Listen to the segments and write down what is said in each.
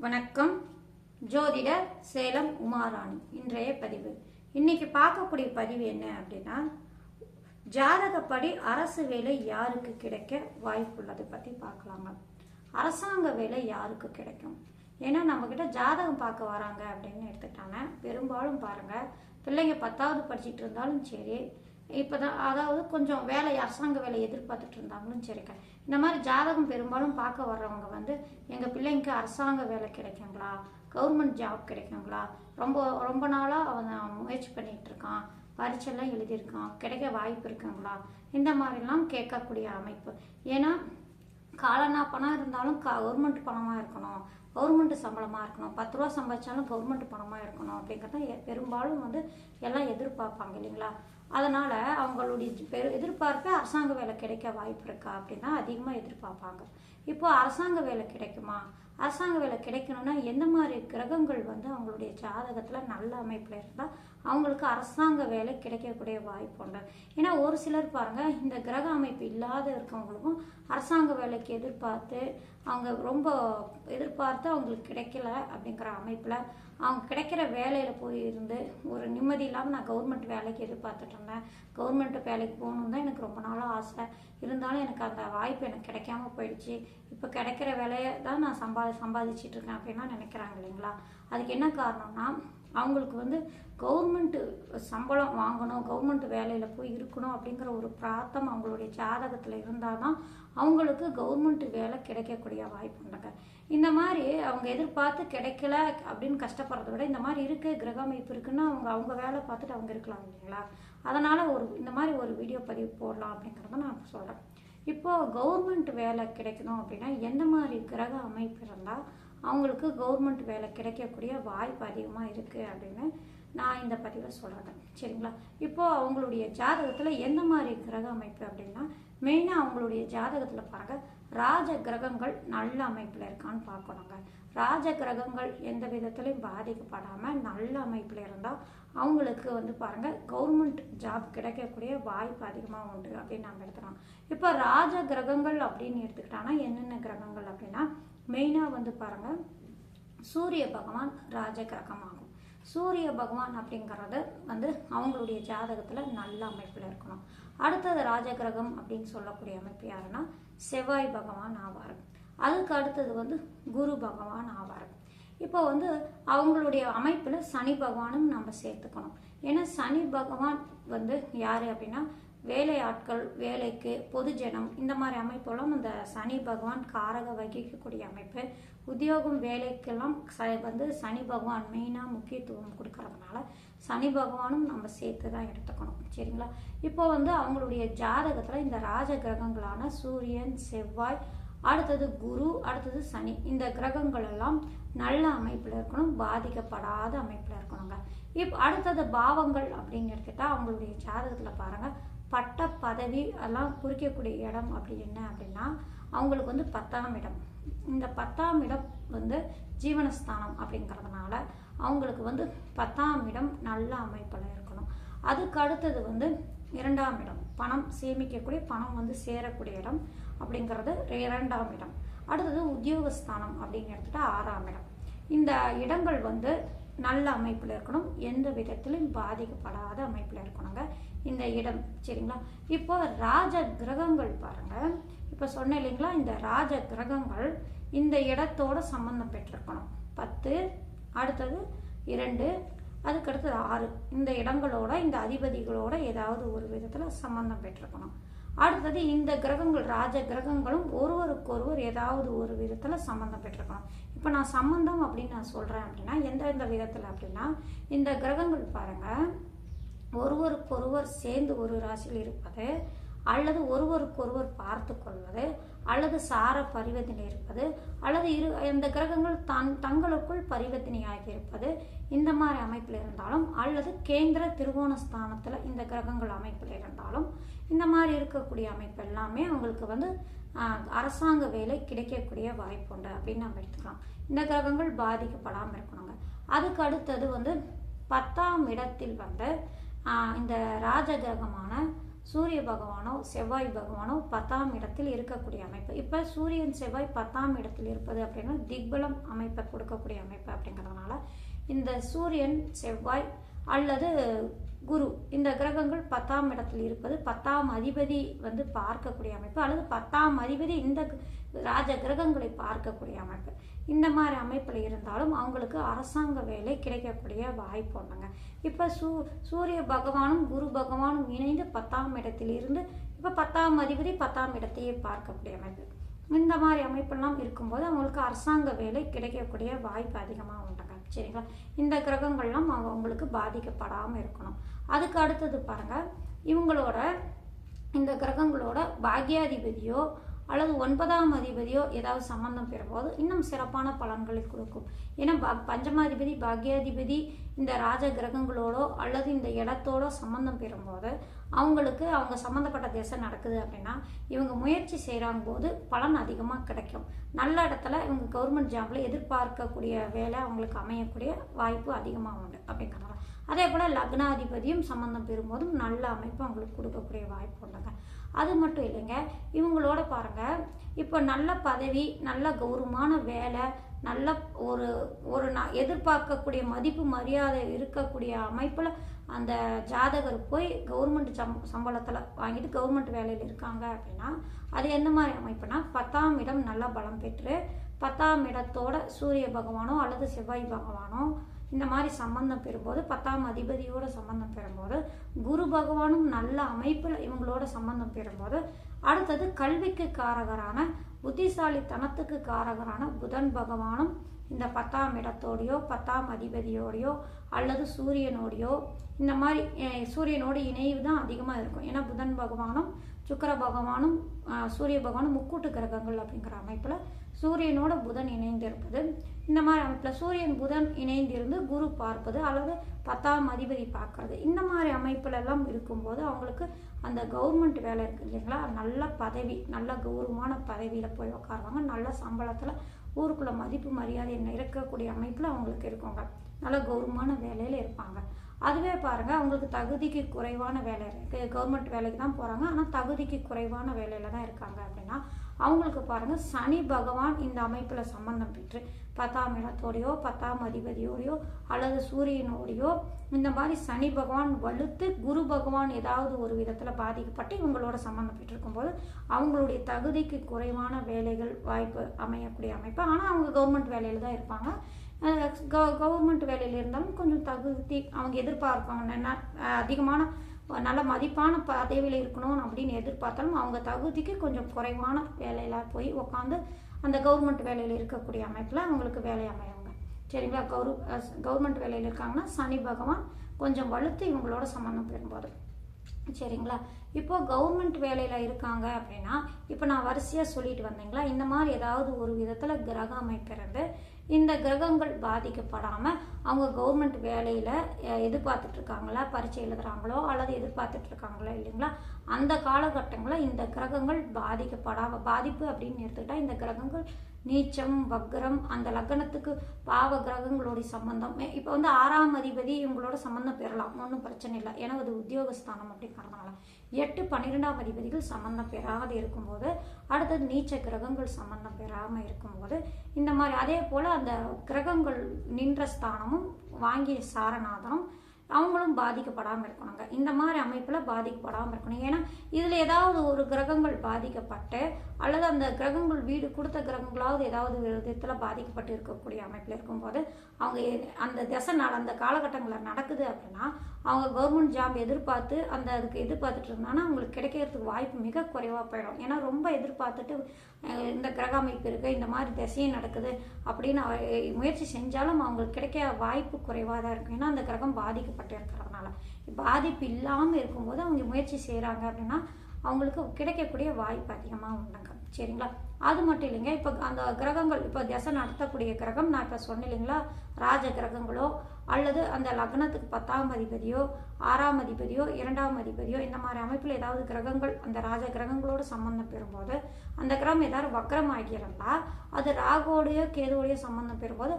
வணக்கம். ஜோதிடர் சேலம் உமாராணி. இன்றைய பதிவு. இன்னைக்கு பார்க்கக்கூடிய பதிவு என்ன அப்படின்னா, ஜாதகப்படி அரசு வேலை யாருக்கு கிடைக்க வாய்ப்புள்ளது பற்றி பார்க்கலாங்க. அரசாங்க வேலை யாருக்கு கிடைக்கும்? ஏன்னா நம்மக்கிட்ட ஜாதகம் பார்க்க வராங்க அப்படின்னு எடுத்துட்டாங்க. பெரும்பாலும் பாருங்கள், பிள்ளைங்க 10வது படிச்சுட்டு இருந்தாலும் சரி, இப்போதான் அதாவது கொஞ்சம் வேலை அரசாங்க வேலை எதிர்பார்த்துட்டு இருந்தாங்களும் சரிங்க, இந்த மாதிரி ஜாதகம் பெரும்பாலும் பார்க்க வர்றவங்க எங்கள் பிள்ளைங்களுக்கு அரசாங்க வேலை கிடைக்குங்களா, கவர்மெண்ட் ஜாப் கிடைக்குங்களா, ரொம்ப நாளாக அவன் முயற்சி பண்ணிகிட்டு இருக்கான், பரீட்சைலாம் எழுதியிருக்கான், கிடைக்க வாய்ப்பு இருக்குங்களா, இந்த மாதிரிலாம் கேட்கக்கூடிய அமைப்பு. ஏன்னா காலனா பணம் இருந்தாலும் கவர்மெண்ட் பணமாக இருக்கணும், கவர்மெண்ட் சம்பளமாக இருக்கணும், 10 ரூபா சம்பாதிச்சாலும் கவர்மெண்ட் பணமாக இருக்கணும் அப்படிங்கிறத பெரும்பாலும் எல்லாம் எதிர்பார்ப்பாங்க இல்லைங்களா. அதனால் அவங்களுடைய எதிர்பார்ப்பே அரசாங்க வேலை கிடைக்க வாய்ப்பு இருக்கா அப்படின்னா அதிகமாக எதிர்பார்ப்பாங்க. இப்போ அரசாங்க வேலை கிடைக்குமா? அரசாங்க வேலை கிடைக்கணும்னா எந்த மாதிரி கிரகங்கள் அவங்களுடைய ஜாதகத்தில் நல்ல அமைப்பில் இருந்தால் அவங்களுக்கு அரசாங்க வேலை கிடைக்கக்கூடிய வாய்ப்பு உண்டு. ஏன்னா ஒரு சிலர் பாருங்கள், இந்த கிரக அமைப்பு இல்லாத இருக்கவங்களுக்கும் அரசாங்க வேலைக்கு அவங்க ரொம்ப எதிர்பார்த்து அவங்களுக்கு கிடைக்கல அப்படிங்கிற அமைப்பில் அவங்க கிடைக்கிற வேலையில் போய் இருந்து ஒரு நிம்மதி இல்லாமல் நான் கவர்மெண்ட் வேலைக்கு எதிர்பார்த்துட்டு இருந்தேன், கவர்மெண்ட் வேலைக்கு போகணுன்னு தான் எனக்கு ரொம்ப நாளாக ஆசை, இருந்தாலும் எனக்கு அந்த வாய்ப்பு எனக்கு கிடைக்காம போயிடுச்சு, இப்போ கிடைக்கிற வேலையை தான் நான் சம்பாதிச்சிட்டு இருக்கேன் அப்படின்னா நினைக்கிறாங்க இல்லைங்களா. அதுக்கு என்ன காரணம்னா, அவங்களுக்கு கவர்மெண்ட்டு சம்பளம் வாங்கணும், கவர்மெண்ட் வேலையில் போய் இருக்கணும் அப்படிங்கிற ஒரு பிரார்த்தம் அவங்களுடைய ஜாதகத்தில் இருந்தால் தான் அவங்களுக்கு கவர்மெண்ட் வேலை கிடைக்கக்கூடிய வாய்ப்பு உண்டுங்க. இந்த மாதிரி அவங்க எதிர்பார்த்து கிடைக்கல அப்படின்னு கஷ்டப்படுறத விட இந்த மாதிரி கிரக அமைப்பு இருக்குன்னா அவங்க வேலை பார்த்துட்டு அவங்க இருக்கலாம் இல்லைங்களா. அதனால் இந்த மாதிரி ஒரு வீடியோ பதிவு போடலாம் அப்படிங்கிறத நான் சொல்கிறேன். இப்போது கவர்மெண்ட் வேலை கிடைக்கணும் அப்படின்னா எந்த மாதிரி கிரக அமைப்பு இருந்தால் அவங்களுக்கு கவர்மெண்ட் வேலை கிடைக்கக்கூடிய வாய்ப்பு அதிகமாக இருக்குது அப்படின்னு நான் இந்த பதிவை சொல்கிறேன், சரிங்களா. இப்போது அவங்களுடைய ஜாதகத்தில் எந்த மாதிரி கிரக அமைப்பு அப்படின்னா, மெயினாக அவங்களுடைய ஜாதகத்தில் பாருங்கள், ராஜ கிரகங்கள் நல்ல அமைப்பில் இருக்கான்னு பார்க்கணுங்க. ராஜ கிரகங்கள் எந்த விதத்துலையும் பாதிக்கப்படாமல் நல்ல அமைப்பில் இருந்தால் அவங்களுக்கு பாருங்கள் கவர்மெண்ட் ஜாப் கிடைக்கக்கூடிய வாய்ப்பு அதிகமாக உண்டு அப்படின்னு நம்ம எடுத்துக்கலாம். இப்போ ராஜ கிரகங்கள் அப்படின்னு எடுத்துக்கிட்டாங்கன்னா என்னென்ன கிரகங்கள் அப்படின்னா, மெயினாக பாருங்கள், சூரிய பகவான் ராஜ கிரகமாகும். சூரிய பகவான் அப்படிங்கிறது அவங்களுடைய ஜாதகத்தில் நல்ல அமைப்பில் இருக்கணும். அடுத்தது ராஜகிரகம் அப்படின்னு சொல்லக்கூடிய அமைப்பு யாருன்னா செவ்வாய் பகவான் ஆவார். அதுக்கு அடுத்தது குரு பகவான் ஆவார். இப்போ அவங்களுடைய அமைப்பில் சனி பகவானும் நம்ம சேர்த்துக்கணும். ஏன்னா சனி பகவான் யார் அப்படின்னா வேலையாட்கள், வேலைக்கு, பொதுஜனம், இந்த மாதிரி அமைப்பெல்லாம் இந்த சனி பகவான் காரக வகிக்கக்கூடிய அமைப்பு. உத்தியோகம் வேலைக்கெல்லாம் சனி பகவான் மெயினாக முக்கியத்துவம் கொடுக்கறதுனால சனி பகவானும் நம்ம சேர்த்து தான் எடுத்துக்கணும், சரிங்களா. இப்போ அவங்களுடைய ஜாதகத்தில் இந்த ராஜ கிரகங்களான சூரியன், செவ்வாய், அடுத்தது குரு, அடுத்தது சனி, இந்த கிரகங்கள் எல்லாம் நல்ல அமைப்பில் இருக்கணும், பாதிக்கப்படாத அமைப்பில் இருக்கணுங்க. இப்போ அடுத்தது பாவங்கள் அப்படின்னு எடுத்துட்டா அவங்களுடைய ஜாதகத்தில் பாருங்கள், பட்ட பதவி எல்லாம் குறிக்கக்கூடிய இடம் அப்படி என்ன அப்படின்னா அவங்களுக்கு 10ஆம் இடம். இந்த 10ஆம் இடம் ஜீவனஸ்தானம் அப்படிங்கிறதுனால அவங்களுக்கு 10ஆம் இடம் நல்ல அமைப்பில் இருக்கணும். அதுக்கு அடுத்தது 2ஆம் இடம், பணம் சேமிக்கக்கூடிய, பணம் சேரக்கூடிய இடம் அப்படிங்கிறது 2ஆம் இடம். அடுத்தது உத்தியோகஸ்தானம் அப்படின்னு எடுத்துட்டா 6ஆம் இடம். இந்த இடங்கள் நல்ல அமைப்பில் இருக்கணும், எந்த விதத்திலும் பாதிக்கப்படாத அமைப்பில் இருக்கணுங்க இந்த இடம், சரிங்களா. இப்போ ராஜ கிரகங்கள் பாருங்க, இப்போ சொன்னேன் இல்லைங்களா, இந்த ராஜ கிரகங்கள் இந்த இடத்தோட சம்பந்தம் பெற்றிருக்கணும். 10, அடுத்தது 2, அதுக்கடுத்தது 6, இந்த இடங்களோட, இந்த அதிபதிகளோட ஏதாவது ஒரு விதத்தில் சம்பந்தம் பெற்றிருக்கணும். அடுத்தது இந்த கிரகங்கள், ராஜ கிரகங்களும் ஒருவருக்கொருவர் ஏதாவது ஒரு விதத்தில் சம்மந்தம் பெற்றிருக்கணும். இப்போ நான் சம்பந்தம் அப்படின்னு நான் சொல்கிறேன் அப்படின்னா எந்தெந்த விதத்தில் அப்படின்னா, இந்த கிரகங்கள் பாருங்கள், ஒருவருக்கொருவர் சேர்ந்து ஒரு ராசியில் இருப்பது, அல்லது ஒருவருக்கொருவர் பார்த்து கொள்வது, அல்லது சார பரிவர்த்தனை இருப்பது, அல்லது இந்த கிரகங்கள் தங்களுக்குள் பரிவர்த்தனையாகி இருப்பது, இந்த மாதிரி அமைப்பில் இருந்தாலும், அல்லது கேந்திர திருவோணஸ்தானத்தில் இந்த கிரகங்கள் அமைப்பில் இருந்தாலும், இந்த மாதிரி இருக்கக்கூடிய அமைப்பு எல்லாமே அவங்களுக்கு அரசாங்க வேலை கிடைக்கக்கூடிய வாய்ப்பு உண்டு அப்படின்னு நம்ம எடுத்துக்கலாம். இந்த கிரகங்கள் பாதிக்கப்படாமல் இருக்கணுங்க. அதுக்கு அடுத்தது 10ஆம் இடத்தில் இந்த ராஜ கிரகமான சூரிய பகவானோ செவ்வாய் பகவானோ 10ஆம் இடத்தில் இருக்கக்கூடிய அமைப்பு. இப்போ சூரியன் செவ்வாய் 10ஆம் இடத்தில் இருப்பது அப்படின்னா திக்பலம் அமைப்பை கொடுக்கக்கூடிய அமைப்பு அப்படிங்கிறதுனால இந்த சூரியன் செவ்வாய் அல்லது குரு இந்த கிரகங்கள் 10ஆம் இடத்தில் இருப்பது 10ஆம் அதிபதி பார்க்கக்கூடிய அமைப்பு, அல்லது 10ஆம் அதிபதி இந்த ராஜ கிரகங்களை பார்க்கக்கூடிய அமைப்பு. இந்த மாதிரி அமைப்பில் இருந்தாலும் அவங்களுக்கு அரசாங்க வேலை கிடைக்கக்கூடிய வாய்ப்பு உண்டுங்க. இப்போ சூரிய பகவானும் குரு பகவானும் இணைந்து 10ஆம் இடத்தில் இருந்து இப்போ 10ஆம் அதிபதி 10ஆம் இடத்தையே பார்க்கக்கூடிய அமைப்பு. இந்த மாதிரி அமைப்பெல்லாம் இருக்கும்போது அவங்களுக்கு அரசாங்க வேலை கிடைக்கக்கூடிய வாய்ப்பு அதிகமாக உண்டுங்க. சரிங்களா, இந்த கிரகங்கள்லாம் அவங்களுக்கு பாதிக்கப்படாமல் இருக்கணும். அதுக்கு அடுத்தது பாருங்க, இவங்களோட இந்த கிரகங்களோட பாக்யாதிபதியோ அல்லது 9ஆம் அதிபதியோ ஏதாவது சம்பந்தம் பெறும்போது இன்னும் சிறப்பான பலன்களை கொடுக்கும். ஏன்னா பஞ்சமாதிபதி பாக்யாதிபதி இந்த ராஜ கிரகங்களோடோ அல்லது இந்த இடத்தோட சம்பந்தம் பெறும்போது அவங்களுக்கு அவங்க சம்மந்தப்பட்ட திசை நடக்குது அப்படின்னா இவங்க முயற்சி செய்கிறாங்க போது பலன் அதிகமாக கிடைக்கும். நல்ல இடத்துல இவங்க கவர்மெண்ட் ஜாப்ல எதிர்பார்க்கக்கூடிய வேலை அவங்களுக்கு அமையக்கூடிய வாய்ப்பு அதிகமாக உண்டு அப்படிங்கிறதால. அதே போல் லக்னாதிபதியும் சம்பந்தம் பெறும்போதும் நல்ல அமைப்பு அவங்களுக்கு கொடுக்கக்கூடிய வாய்ப்பு உண்டுங்க. அது மட்டும் இல்லைங்க, இவங்களோட பாருங்க இப்போ நல்ல பதவி, நல்ல கௌரவமான வேலை, நல்ல ஒரு எதிர்பார்க்கக்கூடிய மதிப்பு மரியாதை இருக்கக்கூடிய அமைப்பில் அந்த ஜாதகர் போய் கவர்மெண்ட் சம்பளத்தில் வாங்கிட்டு கவர்மெண்ட் வேலையில் இருக்காங்க அப்படின்னா அது எந்த மாதிரி அமைப்புனா 10ஆம் இடம் நல்லா பலம் பெற்று 10ஆம் இடத்தோட சூரிய பகவானோ அல்லது செவ்வாய் பகவானோ இந்த மாதிரி சம்பந்தம் பெறும்போது 10ஆம் அதிபதியோட சம்பந்தம் பெறும்போது குரு பகவானும் நல்ல அமைப்பில் இவங்களோட சம்பந்தம் பெறும்போது அடுத்தது கல்விக்கு காரகரான புத்திசாலித்தனத்துக்கு காரகரான புதன் பகவானும் இந்த 10ஆம் இடத்தோடையோ 10ஆம் அதிபதியோடையோ அல்லது சூரியனோடையோ இந்த மாதிரி சூரியனோட இணைவு தான் அதிகமாக இருக்கும். ஏன்னா புதன் பகவானும் சுக்கிர பகவானும் சூரிய பகவானும் முக்கூட்டு கிரகங்கள் அப்படிங்கிற அமைப்பில் சூரியனோட புதன் இணைந்து இருப்பது, இந்த மாதிரி அமைப்பில் சூரியன் புதன் இணைந்திருந்து குரு பார்ப்பது அல்லது 10ஆம் அதிபதி பார்க்கறது, இந்த மாதிரி அமைப்புல எல்லாம் இருக்கும்போது அவங்களுக்கு அந்த கவர்மெண்ட் வேலை இருக்கு இல்லைங்களா, நல்ல பதவி, நல்ல கௌரவமான பதவியில் போய் உட்காருவாங்க. நல்ல சம்பளத்தில் ஊருக்குள்ள மதிப்பு மரியாதை இருக்கக்கூடிய அமைப்பில் அவங்களுக்கு இருக்குங்க. நல்ல கௌரவமான வேலையில் இருப்பாங்க. அதுவே பாருங்க அவங்களுக்கு தகுதிக்கு குறைவான வேலை இருக்கு, கவர்மெண்ட் வேலைக்கு தான் போறாங்க ஆனால் தகுதிக்கு குறைவான வேலையில தான் இருக்காங்க அப்படின்னா அவங்களுக்கு பாருங்க சனி பகவான் இந்த அமைப்புல சம்பந்தம் பெற்று 10ஆம் இடத்தோடையோ 10ஆம் அதிபதியோடையோ அல்லது சூரியனோடையோ இந்த மாதிரி சனி பகவான் வலுத்து குரு பகவான் ஏதாவது ஒரு விதத்துல பாதிக்கப்பட்டு இவங்களோட சம்பந்தம் பெற்றிருக்கும் போது அவங்களுடைய தகுதிக்கு குறைவான வேலைகள் வாய்ப்பு அமையக்கூடிய அமைப்பு. ஆனால் அவங்க கவர்மெண்ட் வேலையில தான் இருப்பாங்க. கவர்மெண்ட் வேலையில் இருந்தாலும் கொஞ்சம் தகுதி அவங்க எதிர்பார்ப்பாங்க, அதிகமான நல்ல மதிப்பான பதவியில் இருக்கணும் அப்படின்னு எதிர்பார்த்தாலும் அவங்க தகுதிக்கு கொஞ்சம் குறைவான வேலையில போய் உட்காந்து அந்த கவர்மெண்ட் வேலையில் இருக்கக்கூடிய அமைப்பில் அவங்களுக்கு வேலை அமையுங்க. சரிங்களா, கவர்மெண்ட் வேலையில் இருக்காங்கன்னா சனி பகவான் கொஞ்சம் வலுத்து இவங்களோட சம்பந்தம் பெறும்போது. சரிங்களா, இப்போ கவர்மெண்ட் வேலையில இருக்காங்க அப்படின்னா இப்போ நான் வரிசையா சொல்லிட்டு வந்தீங்களா, இந்த மாதிரி ஏதாவது ஒரு விதத்துல கிரக அமைப்பு இருந்து இந்த கிரகங்கள் பாதிக்கப்படாம அவங்க கவர்மெண்ட் வேலையில எதிர்பார்த்துட்டு இருக்காங்களா, பரீட்சை எழுதுறாங்களோ அல்லது எதிர்பார்த்துட்டு இருக்காங்களோ இல்லைங்களா, அந்த காலகட்டங்களில் இந்த கிரகங்கள் பாதிப்பு அப்படின்னு எடுத்துக்கிட்டா இந்த கிரகங்கள் நீச்சம் வக்ரம் அந்த லக்னத்துக்கு பாவ கிரகங்களுடைய சம்பந்தம் இப்போ 6ஆம் அதிபதி இவங்களோட சம்பந்தம் பெறலாம், ஒன்றும் பிரச்சனை இல்லை. ஏன்னா அது உத்தியோகஸ்தானம் அப்படிங்கிறதுனால 8, 12ஆம் அதிபதிகள் சம்பந்தம் பெறாது இருக்கும்போது அடுத்தது நீச்ச கிரகங்கள் சம்பந்தம் பெறாமல் இருக்கும்போது இந்த மாதிரி அதே போல் அந்த கிரகங்கள் நின்ற ஸ்தானமும் வாங்கிய சாரநாதனும் அவங்களும் பாதிக்கப்படாமல் இருக்கணுங்க. இந்த மாதிரி அமைப்பில் பாதிக்கப்படாமல் இருக்கணும். ஏன்னா இதில் ஏதாவது ஒரு கிரகங்கள் பாதிக்கப்பட்டு அல்லது அந்த கிரகங்கள் வீடு கொடுத்த கிரகங்களாவது ஏதாவது விதத்தில் பாதிக்கப்பட்டு இருக்கக்கூடிய அமைப்பில் இருக்கும்போது அவங்க அந்த அந்த காலகட்டங்களில் நடக்குது அப்படின்னா அவங்க கவர்மெண்ட் ஜாப் அதுக்கு எதிர்பார்த்துட்டு இருந்தாங்கன்னா அவங்களுக்கு கிடைக்கிறதுக்கு வாய்ப்பு மிக குறைவாக போயிடும். ஏன்னா ரொம்ப எதிர்பார்த்துட்டு இந்த கிரக அமைப்பு இருக்குது, இந்த மாதிரி திசையும் நடக்குது அப்படின்னு முயற்சி செஞ்சாலும் அவங்களுக்கு கிடைக்க வாய்ப்பு குறைவாக தான் இருக்கும். ஏன்னா அந்த கிரகம் பாதிக்கப்பட்டு இருக்கிறதுனால பாதிப்பு இல்லாமல் இருக்கும்போது அவங்க முயற்சி செய்கிறாங்க அப்படின்னா அவங்களுக்கு கிடைக்கக்கூடிய வாய்ப்பு அதிகமாக உண்டுங்க. சரிங்களா, அது மட்டும் இல்லைங்க, இப்போ அந்த கிரகங்கள் இப்போ திசை நடத்தக்கூடிய கிரகம் நான் இப்போ சொன்னேன் இல்லைங்களா, ராஜ கிரகங்களோ அல்லது அந்த லக்னத்துக்கு 10ஆம் அதிபதியோ 6ஆம் அதிபதியோ 2ஆம் அதிபதியோ இந்த மாதிரி அமைப்பில் ஏதாவது கிரகங்கள் அந்த ராஜ கிரகங்களோடு சம்பந்தம் பெறும்போது அந்த கிரகம் ஏதாவது வக்ரம் ஆகியிருந்தா அது ராகுவோடையோ கேதுவோடையோ சம்பந்தம் பெறும்போது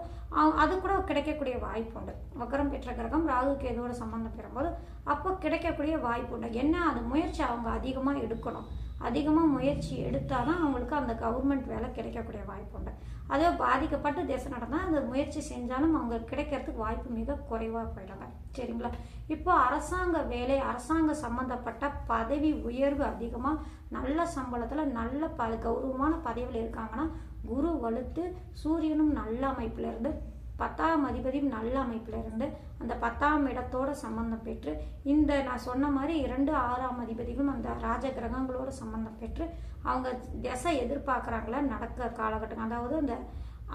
அது கூட கிடைக்கக்கூடிய வாய்ப்பு உண்டு. வக்ரம் பெற்ற கிரகம் ராகு கேதுவோட சம்பந்தம் பெறும்போது அப்போ கிடைக்கக்கூடிய வாய்ப்பு உண்டு. என்ன, அது முயற்சி அவங்க அதிகமாக எடுக்கணும். அதிகமாக முயற்சி எடுத்தால் தான் அவங்களுக்கு அந்த கவர்மெண்ட் வேலை கிடைக்கக்கூடிய வாய்ப்பு உண்டு. அதே பாதிக்கப்பட்டு தேசம் நடந்தால் அந்த முயற்சி செஞ்சாலும் அவங்க கிடைக்கிறதுக்கு வாய்ப்பு மிக குறைவாக போயிடுங்க. சரிங்களா? இப்போ அரசாங்க வேலை, அரசாங்க சம்பந்தப்பட்ட பதவி உயர்வு அதிகமாக நல்ல சம்பளத்தில் நல்ல கௌரவமான பதவியில் இருக்காங்கன்னா குரு வலுத்து சூரியனும் நல்ல அமைப்பில் இருந்து 10ஆம் அதிபதியும் நல்ல அமைப்பில் இருந்து அந்த 10ஆம் இடத்தோட சம்பந்தம் பெற்று இந்த நான் சொன்ன மாதிரி 2, 6ஆம் அதிபதிகளும் அந்த ராஜ கிரகங்களோட சம்பந்தம் பெற்று அவங்க திசை எதிர்பார்க்குறாங்களா நடக்க காலகட்டம், அதாவது அந்த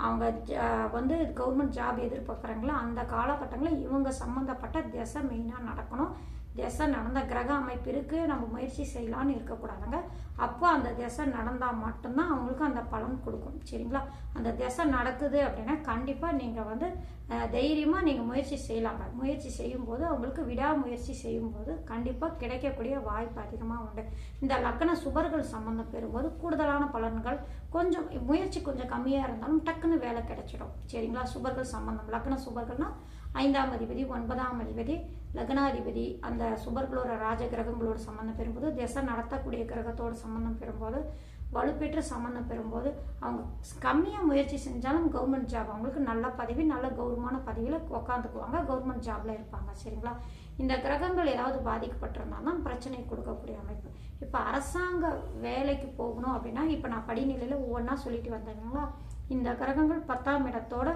அவங்க வந்து கவர்மெண்ட் ஜாப் எதிர்பார்க்குறாங்களா அந்த காலகட்டங்களில் இவங்க சம்மந்தப்பட்ட திசை மெயினாக நடக்கணும். திசை நடந்த கிரக அமைப்பு இருக்குது, நம்ம முயற்சி செய்யலான்னு இருக்கக்கூடாதுங்க. அப்போ அந்த திசை நடந்தால் மட்டும்தான் அவங்களுக்கு அந்த பலன் கொடுக்கும். சரிங்களா? அந்த திசை நடக்குது அப்படின்னா கண்டிப்பாக நீங்கள் வந்து தைரியமாக நீங்கள் முயற்சி செய்யலாங்க. முயற்சி செய்யும்போது அவங்களுக்கு விடாமுயற்சி செய்யும்போது கண்டிப்பாக கிடைக்கக்கூடிய வாய்ப்பு அதிகமாக உண்டு. இந்த லக்ன சுபர்கள் சம்பந்தம் பெறும்போது கூடுதலான பலன்கள், கொஞ்சம் முயற்சி கொஞ்சம் கம்மியாக இருந்தாலும் டக்குன்னு வேலை கிடைச்சிடும். சரிங்களா? சுபர்கள் சம்பந்தம், லக்ன சுபர்கள்னா 5ஆம் அதிபதி 9ஆம் அதிபதி லக்னாதிபதி அந்த சுபர்களோட ராஜ கிரகங்களோட சம்பந்தம் பெறும்போது திசை நடத்தக்கூடிய கிரகத்தோட சம்பந்தம் பெறும்போது வலுப்பெற்று சம்பந்தம் பெறும்போது அவங்க கம்மியாக முயற்சி செஞ்சாலும் கவர்மெண்ட் ஜாப் அவங்களுக்கு நல்ல பதவி, நல்ல கௌரவமான பதவியில் உட்காந்துக்குவாங்க, கவர்மெண்ட் ஜாப்ல இருப்பாங்க. சரிங்களா? இந்த கிரகங்கள் ஏதாவது பாதிக்கப்பட்டிருந்தால் தான் பிரச்சனை கொடுக்கக்கூடிய அமைப்பு. இப்போ அரசாங்க வேலைக்கு போகணும் அப்படின்னா இப்போ நான் படிநிலையில் ஒவ்வொன்றா சொல்லிட்டு வந்தேங்களா, இந்த கிரகங்கள் 10ஆம் இடத்தோட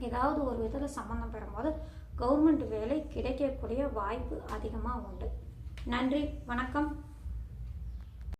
ஏதாவது ஒரு விதத்தில் சம்பந்தம் பெறும்போது கவர்மெண்ட் வேலை கிடைக்கக்கூடிய வாய்ப்பு அதிகமாக உண்டு. நன்றி, வணக்கம்.